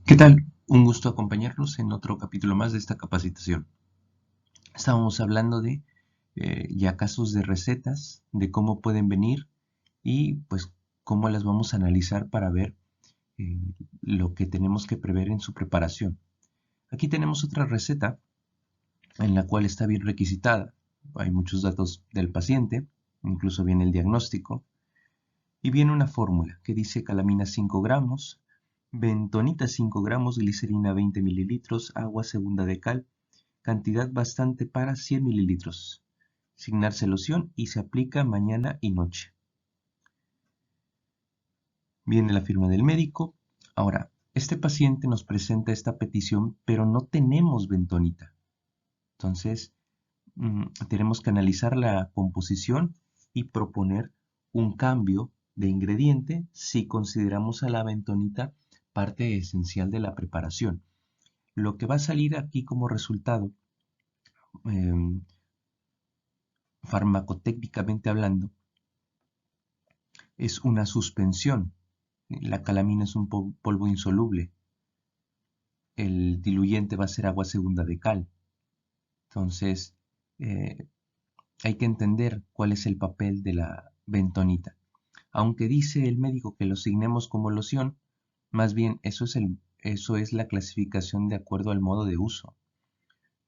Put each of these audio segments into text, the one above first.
¿Qué tal? Un gusto acompañarlos en otro capítulo más de esta capacitación. Estábamos hablando de ya casos de recetas, de cómo pueden venir y pues cómo las vamos a analizar para ver eh, lo que tenemos que prever en su preparación. Aquí tenemos otra receta en la cual está bien requisitada. Hay muchos datos del paciente, incluso viene el diagnóstico, y viene una fórmula que dice calamina 5 gramos, bentonita 5 gramos, glicerina 20 mililitros, agua segunda de cal, cantidad bastante para 100 mililitros. Signarse loción y se aplica mañana y noche. Viene la firma del médico. Ahora, este paciente nos presenta esta petición, pero no tenemos bentonita. Entonces, tenemos que analizar la composición y proponer un cambio de ingrediente si consideramos a la bentonita parte esencial de la preparación. Lo que va a salir aquí como resultado, eh, farmacotécnicamente hablando, es una suspensión. La calamina es un polvo insoluble. El diluyente va a ser agua segunda de cal. Entonces, eh, hay que entender cuál es el papel de la bentonita. Aunque dice el médico que lo signemos como loción, más bien eso es la clasificación de acuerdo al modo de uso,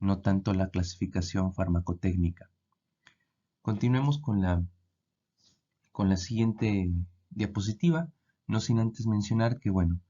no tanto la clasificación farmacotécnica. Continuemos con la siguiente diapositiva, no sin antes mencionar que, bueno,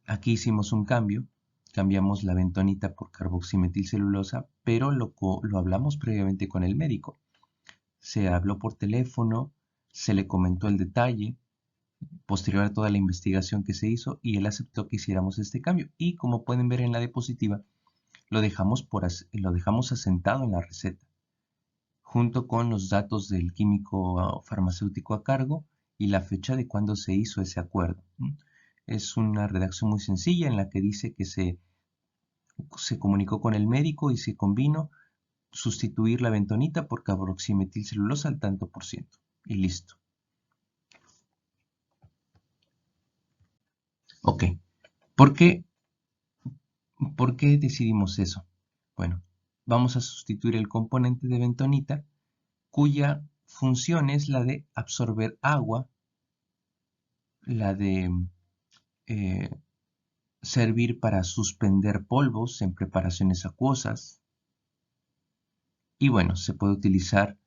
aquí hicimos un cambio, cambiamos la bentonita por carboximetilcelulosa, pero lo hablamos previamente con el médico. Se habló por teléfono, se le comentó el detalle, posterior a toda la investigación que se hizo, y él aceptó que hiciéramos este cambio. Y como pueden ver en la diapositiva, lo dejamos asentado en la receta, junto con los datos del químico farmacéutico a cargo y la fecha de cuando se hizo ese acuerdo. Es una redacción muy sencilla en la que dice que se comunicó con el médico y se convino sustituir la bentonita por carboximetilcelulosa al tanto por ciento. Y listo. Ok. ¿Por qué, ¿Por qué decidimos eso? Bueno, vamos a sustituir el componente de bentonita, cuya función es la de absorber agua, la de eh, servir para suspender polvos en preparaciones acuosas, y bueno, se puede utilizar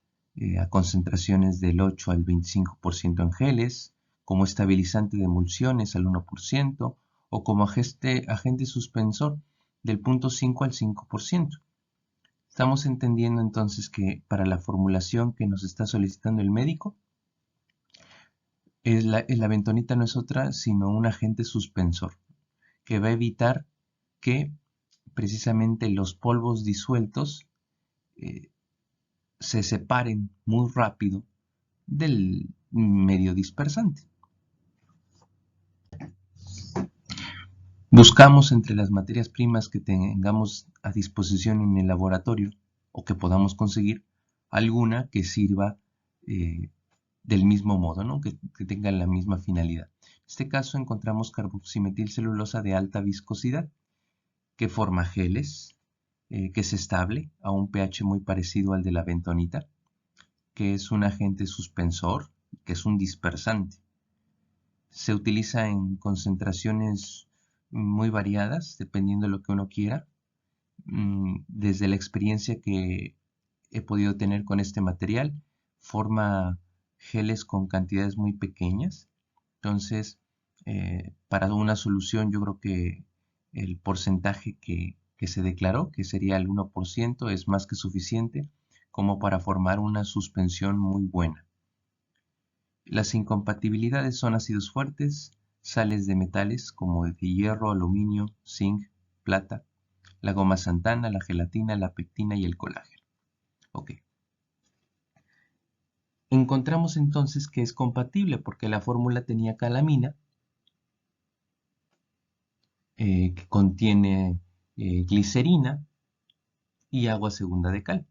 a concentraciones del 8 al 25% en geles, como estabilizante de emulsiones al 1% o como agente suspensor del 0,5 al 5%. Estamos entendiendo entonces que para la formulación que nos está solicitando el médico, la bentonita no es otra sino un agente suspensor que va a evitar que precisamente los polvos disueltos eh, se separen muy rápido del medio dispersante. Buscamos entre las materias primas que tengamos a disposición en el laboratorio o que podamos conseguir alguna que sirva del mismo modo, ¿no? que tenga la misma finalidad. En este caso encontramos carboximetilcelulosa de alta viscosidad que forma geles, que es estable a un pH muy parecido al de la bentonita, que es un agente suspensor, que es un dispersante. Se utiliza en concentraciones muy variadas, dependiendo de lo que uno quiera. Desde la experiencia que he podido tener con este material, forma geles con cantidades muy pequeñas. Entonces, para una solución yo creo que el porcentaje que se declaró, que sería el 1%, es más que suficiente como para formar una suspensión muy buena. Las incompatibilidades son ácidos fuertes, sales de metales como el de hierro, aluminio, zinc, plata, la goma xantana, la gelatina, la pectina y el colágeno. Ok. Encontramos entonces que es compatible porque la fórmula tenía calamina, que contiene glicerina y agua segunda de cal.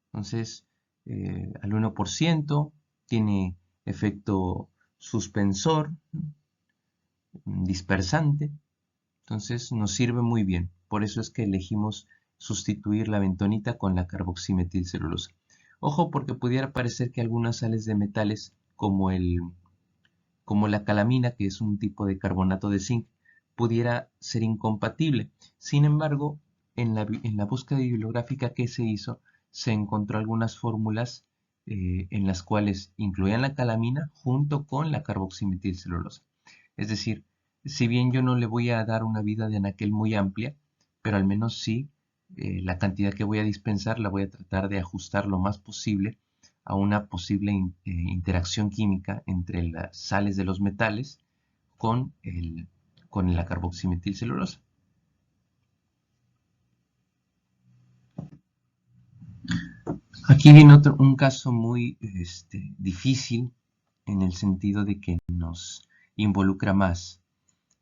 Entonces, al 1% tiene efecto suspensor, dispersante, Entonces nos sirve muy bien. Por eso es que elegimos sustituir la bentonita con la carboximetilcelulosa. Ojo, porque pudiera parecer que algunas sales de metales, como la calamina, que es un tipo de carbonato de zinc, pudiera ser incompatible. Sin embargo, en la búsqueda bibliográfica que se hizo, se encontró algunas fórmulas en las cuales incluían la calamina junto con la carboximetilcelulosa. Es decir, si bien yo no le voy a dar una vida de anaquel muy amplia, pero al menos sí la cantidad que voy a dispensar la voy a tratar de ajustar lo más posible a una posible interacción química entre las sales de los metales con, con la carboximetilcelulosa. Aquí viene un caso muy difícil en el sentido de que nos involucra más.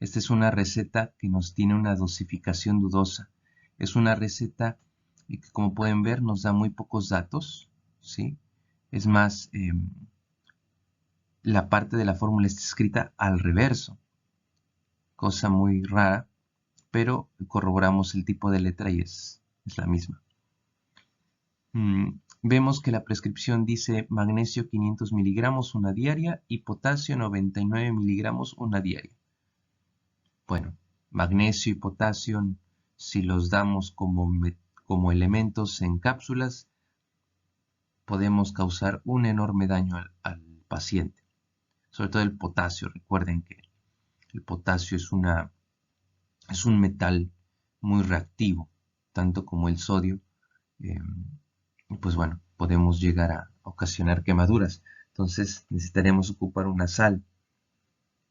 Esta es una receta que nos tiene una dosificación dudosa. Es una receta que, como pueden ver, nos da muy pocos datos, ¿sí? Es más, la parte de la fórmula está escrita al reverso, cosa muy rara, pero corroboramos el tipo de letra y es la misma. Vemos que la prescripción dice magnesio 500 miligramos una diaria y potasio 99 miligramos una diaria. Bueno, magnesio y potasio, si los damos como elementos en cápsulas, podemos causar un enorme daño al paciente. Sobre todo el potasio. Recuerden que el potasio es un metal muy reactivo, tanto como el sodio. Pues bueno, podemos llegar a ocasionar quemaduras. Entonces necesitaremos ocupar una sal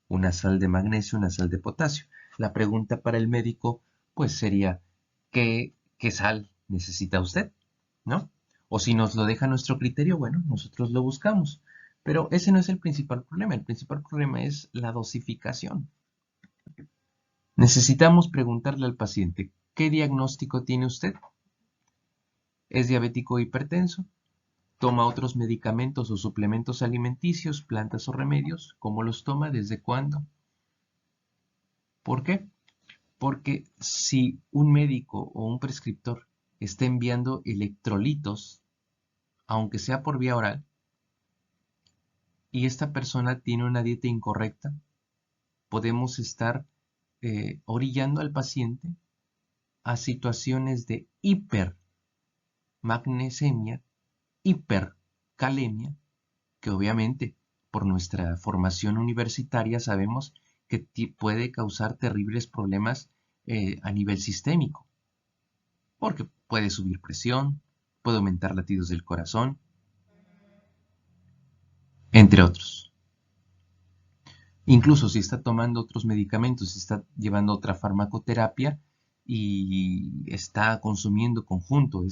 de magnesio, una sal de potasio. La pregunta para el médico pues sería, ¿qué sal necesita usted? ¿No? O si nos lo deja a nuestro criterio, bueno, nosotros lo buscamos. Pero ese no es el principal problema. El principal problema es la dosificación. Necesitamos preguntarle al paciente, ¿qué diagnóstico tiene usted? ¿Es diabético o hipertenso? ¿Toma otros medicamentos o suplementos alimenticios, plantas o remedios? ¿Cómo los toma? ¿Desde cuándo? ¿Por qué? Porque si un médico o un prescriptor está enviando electrolitos, aunque sea por vía oral, y esta persona tiene una dieta incorrecta, podemos estar orillando al paciente a situaciones de hipermagnesemia, hipercalemia, que obviamente por nuestra formación universitaria sabemos que puede causar terribles problemas a nivel sistémico, porque puede subir presión, puede aumentar latidos del corazón, entre otros. Incluso si está tomando otros medicamentos, si está llevando otra farmacoterapia y está consumiendo conjunto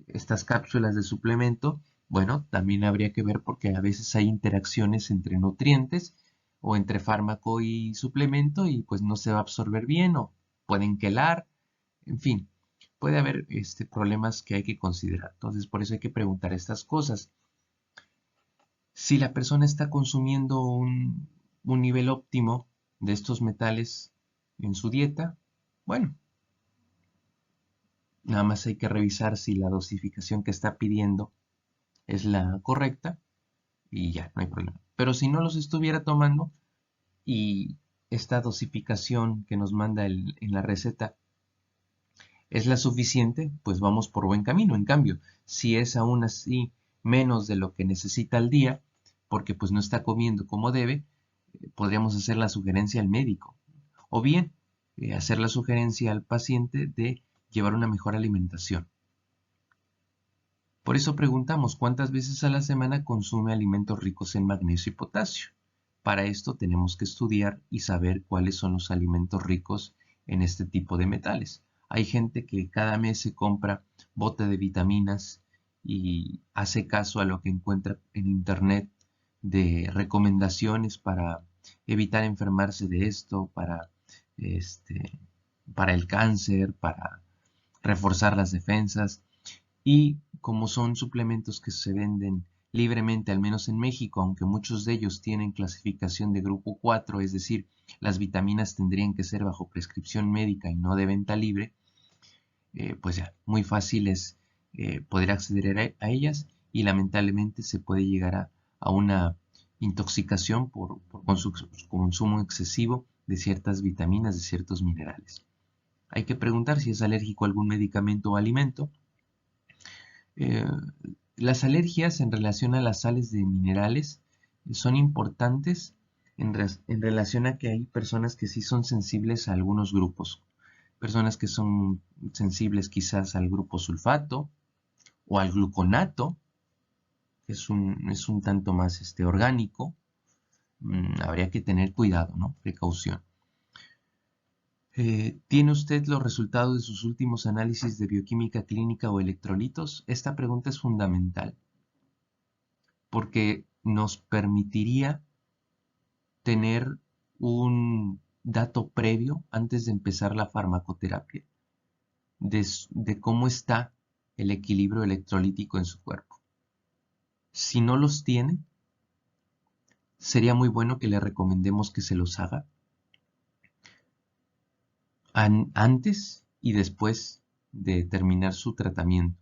estas cápsulas de suplemento, bueno, también habría que ver porque a veces hay interacciones entre nutrientes o entre fármaco y suplemento y pues no se va a absorber bien o pueden quelar, en fin, puede haber problemas que hay que considerar. Entonces, por eso hay que preguntar estas cosas. Si la persona está consumiendo un nivel óptimo de estos metales en su dieta, bueno, nada más hay que revisar si la dosificación que está pidiendo es la correcta y ya, no hay problema. Pero si no los estuviera tomando y esta dosificación que nos manda en la receta es la suficiente, pues vamos por buen camino. En cambio, si es aún así menos de lo que necesita al día, porque pues no está comiendo como debe, podríamos hacer la sugerencia al médico. O bien, hacer la sugerencia al paciente de llevar una mejor alimentación. Por eso preguntamos cuántas veces a la semana consume alimentos ricos en magnesio y potasio. Para esto tenemos que estudiar y saber cuáles son los alimentos ricos en este tipo de metales. Hay gente que cada mes se compra bote de vitaminas y hace caso a lo que encuentra en internet de recomendaciones para evitar enfermarse de esto, para el cáncer, para reforzar las defensas. Y como son suplementos que se venden libremente, al menos en México, aunque muchos de ellos tienen clasificación de grupo 4, es decir, las vitaminas tendrían que ser bajo prescripción médica y no de venta libre, pues ya, muy fácil es poder acceder a ellas y lamentablemente se puede llegar a una intoxicación por consumo excesivo de ciertas vitaminas, de ciertos minerales. Hay que preguntar si es alérgico a algún medicamento o alimento. Eh, las alergias en relación a las sales de minerales son importantes en relación a que hay personas que sí son sensibles a algunos grupos. Personas que son sensibles quizás al grupo sulfato o al gluconato, que es un tanto más orgánico. Habría que tener cuidado, ¿no? Precaución. ¿Tiene usted los resultados de sus últimos análisis de bioquímica clínica o electrolitos? Esta pregunta es fundamental porque nos permitiría tener un dato previo antes de empezar la farmacoterapia de cómo está el equilibrio electrolítico en su cuerpo. Si no los tiene, sería muy bueno que le recomendemos que se los haga antes y después de terminar su tratamiento,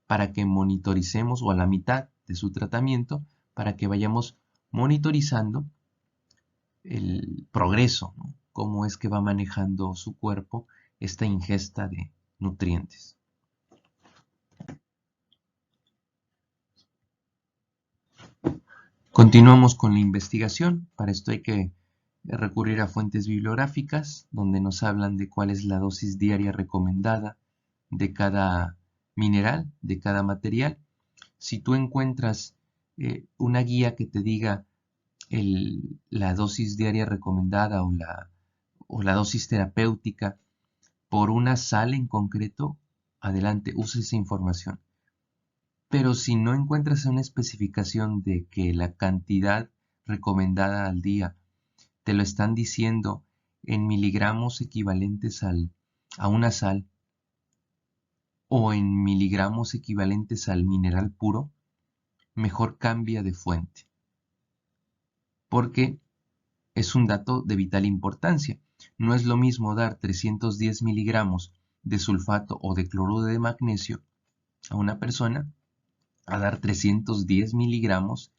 para que monitoricemos o a la mitad de su tratamiento, para que vayamos monitorizando el progreso, ¿no? Cómo es que va manejando su cuerpo esta ingesta de nutrientes. Continuamos con la investigación. Para esto hay que recurrir a fuentes bibliográficas donde nos hablan de cuál es la dosis diaria recomendada de cada mineral, de cada material. Si tú encuentras una guía que te diga la dosis diaria recomendada o la dosis terapéutica por una sal en concreto, adelante, use esa información. Pero si no encuentras una especificación de que la cantidad recomendada al día te lo están diciendo en miligramos equivalentes a una sal o en miligramos equivalentes al mineral puro, mejor cambia de fuente, porque es un dato de vital importancia. No es lo mismo dar 310 miligramos de sulfato o de cloruro de magnesio a una persona a dar 310 miligramos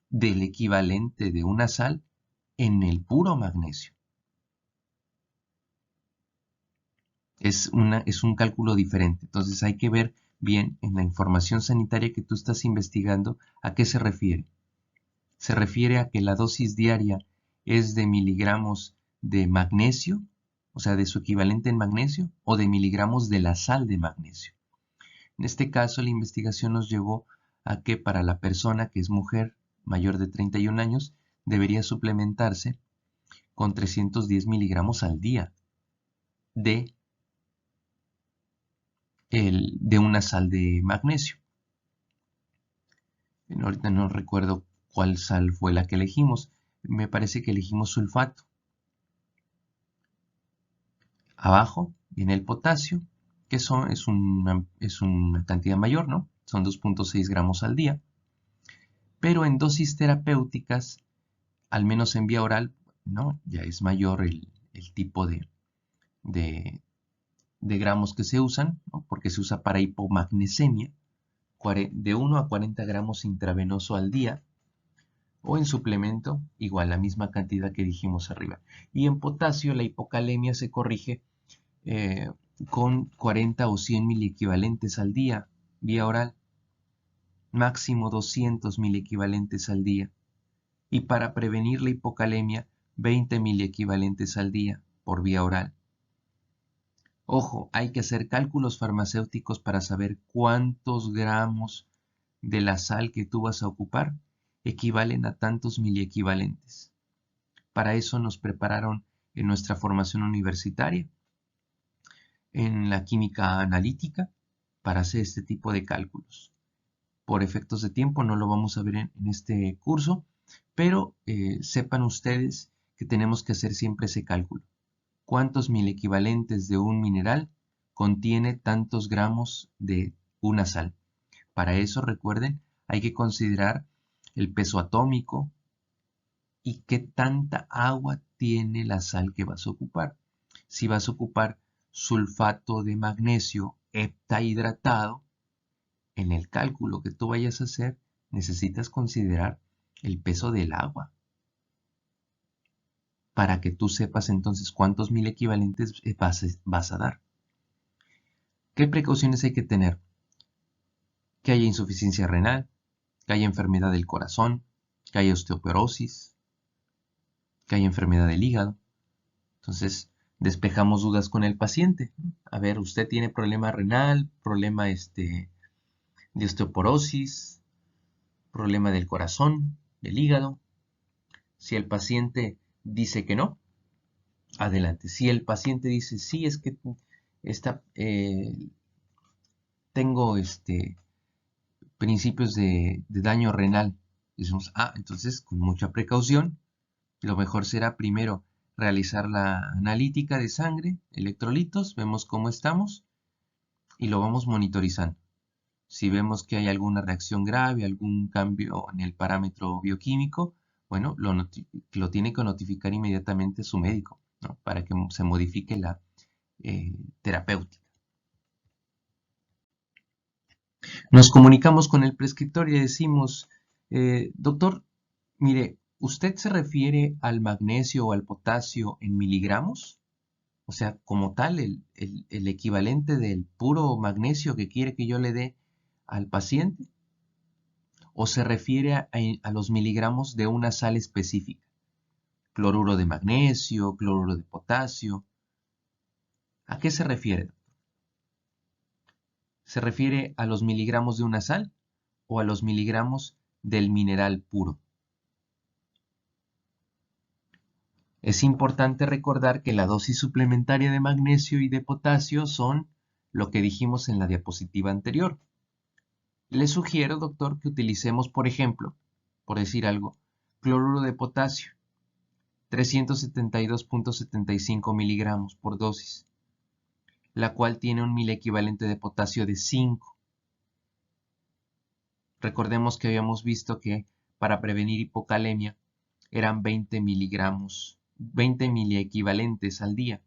del equivalente de una sal en el puro magnesio. Es un cálculo diferente. Entonces hay que ver bien en la información sanitaria que tú estás investigando a qué se refiere. Se refiere a que la dosis diaria es de miligramos de magnesio, o sea, de su equivalente en magnesio, o de miligramos de la sal de magnesio. En este caso, la investigación nos llevó a que para la persona que es mujer mayor de 31 años, debería suplementarse con 310 miligramos al día de, de una sal de magnesio. Ahorita no recuerdo cuál sal fue la que elegimos. Me parece que elegimos sulfato. Abajo viene el potasio, que es una cantidad mayor, ¿no? Son 2.6 gramos al día. Pero en dosis terapéuticas, al menos en vía oral, ¿no? Ya es mayor el tipo de gramos que se usan, ¿no? Porque se usa para hipomagnesemia, de 1 a 40 gramos intravenoso al día, o en suplemento, igual la misma cantidad que dijimos arriba. Y en potasio, la hipocalemia se corrige eh, con 40 o 100 miliequivalentes al día, vía oral, máximo 200 miliequivalentes al día. Y para prevenir la hipocalemia, 20 miliequivalentes al día por vía oral. Ojo, hay que hacer cálculos farmacéuticos para saber cuántos gramos de la sal que tú vas a ocupar equivalen a tantos miliequivalentes. Para eso nos prepararon en nuestra formación universitaria, en la química analítica, para hacer este tipo de cálculos. Por efectos de tiempo no lo vamos a ver en este curso, pero sepan ustedes que tenemos que hacer siempre ese cálculo. ¿Cuántos miliequivalentes de un mineral contiene tantos gramos de una sal? Para eso, recuerden, hay que considerar el peso atómico y qué tanta agua tiene la sal que vas a ocupar. Si vas a ocupar sulfato de magnesio heptahidratado, en el cálculo que tú vayas a hacer, necesitas considerar el peso del agua para que tú sepas entonces cuántos mil equivalentes vas a dar. ¿Qué precauciones hay que tener? Que haya insuficiencia renal, que haya enfermedad del corazón, que haya osteoporosis, que haya enfermedad del hígado. Entonces, despejamos dudas con el paciente. A ver, usted tiene problema renal, problema de osteoporosis, problema del corazón, del hígado. Si el paciente dice que no, adelante. Si el paciente dice, sí, es que tengo principios de daño renal, decimos, entonces con mucha precaución, lo mejor será primero realizar la analítica de sangre, electrolitos, vemos cómo estamos y lo vamos monitorizando. Si vemos que hay alguna reacción grave, algún cambio en el parámetro bioquímico, bueno, lo tiene que notificar inmediatamente su médico, ¿no? Para que se modifique la terapéutica. Nos comunicamos con el prescriptor y le decimos, doctor, mire, ¿usted se refiere al magnesio o al potasio en miligramos? O sea, como tal, el equivalente del puro magnesio que quiere que yo le dé al paciente. ¿O se refiere a los miligramos de una sal específica? Cloruro de magnesio, cloruro de potasio. ¿A qué se refiere? ¿Se refiere a los miligramos de una sal o a los miligramos del mineral puro? Es importante recordar que la dosis suplementaria de magnesio y de potasio son lo que dijimos en la diapositiva anterior. Le sugiero, doctor, que utilicemos, por ejemplo, por decir algo, cloruro de potasio, 372.75 miligramos por dosis, la cual tiene un equivalente de potasio de 5. Recordemos que habíamos visto que para prevenir hipocalemia eran 20 miligramos, 20 miliequivalentes al día.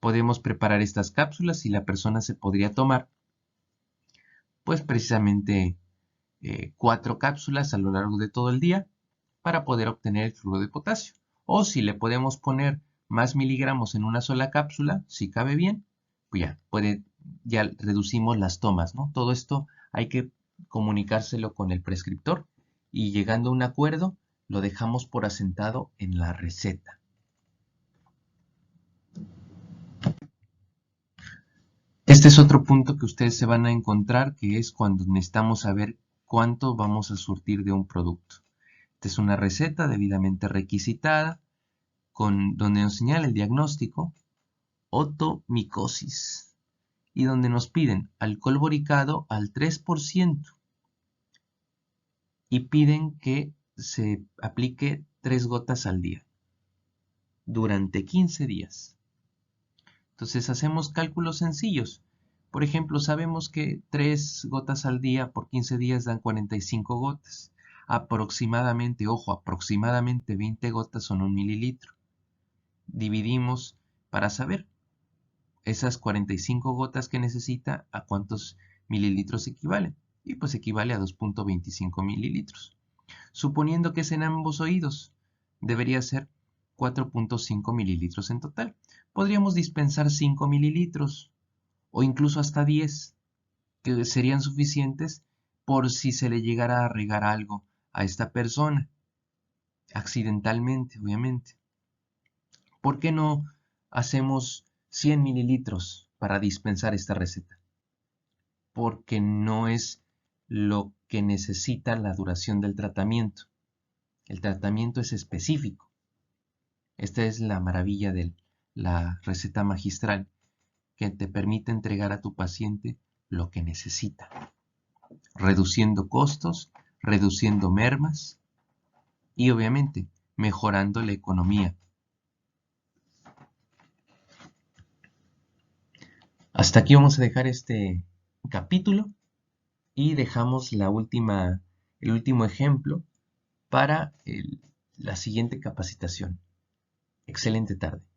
Podemos preparar estas cápsulas y la persona se podría tomar, pues precisamente 4 cápsulas a lo largo de todo el día para poder obtener el fluoruro de potasio. O si le podemos poner más miligramos en una sola cápsula, si cabe bien, pues ya reducimos las tomas, ¿no? Todo esto hay que comunicárselo con el prescriptor y llegando a un acuerdo lo dejamos por asentado en la receta. Este es otro punto que ustedes se van a encontrar, que es cuando necesitamos saber cuánto vamos a surtir de un producto. Esta es una receta debidamente requisitada, donde nos señala el diagnóstico, otomicosis, y donde nos piden alcohol boricado al 3% y piden que se aplique 3 gotas al día durante 15 días. Entonces hacemos cálculos sencillos. Por ejemplo, sabemos que 3 gotas al día por 15 días dan 45 gotas. Aproximadamente, ojo, aproximadamente 20 gotas son 1 mililitro. Dividimos para saber esas 45 gotas que necesita a cuántos mililitros equivalen. Y pues equivale a 2.25 mililitros. Suponiendo que es en ambos oídos, debería ser 4.5 mililitros en total. Podríamos dispensar 5 mililitros o incluso hasta 10, que serían suficientes por si se le llegara a regar algo a esta persona, accidentalmente, obviamente. ¿Por qué no hacemos 100 mililitros para dispensar esta receta? Porque no es lo que necesita la duración del tratamiento. El tratamiento es específico. Esta es la maravilla de la receta magistral, que te permite entregar a tu paciente lo que necesita, reduciendo costos, reduciendo mermas y obviamente mejorando la economía. Hasta aquí vamos a dejar este capítulo y dejamos el último ejemplo para la siguiente capacitación. Excelente tarde.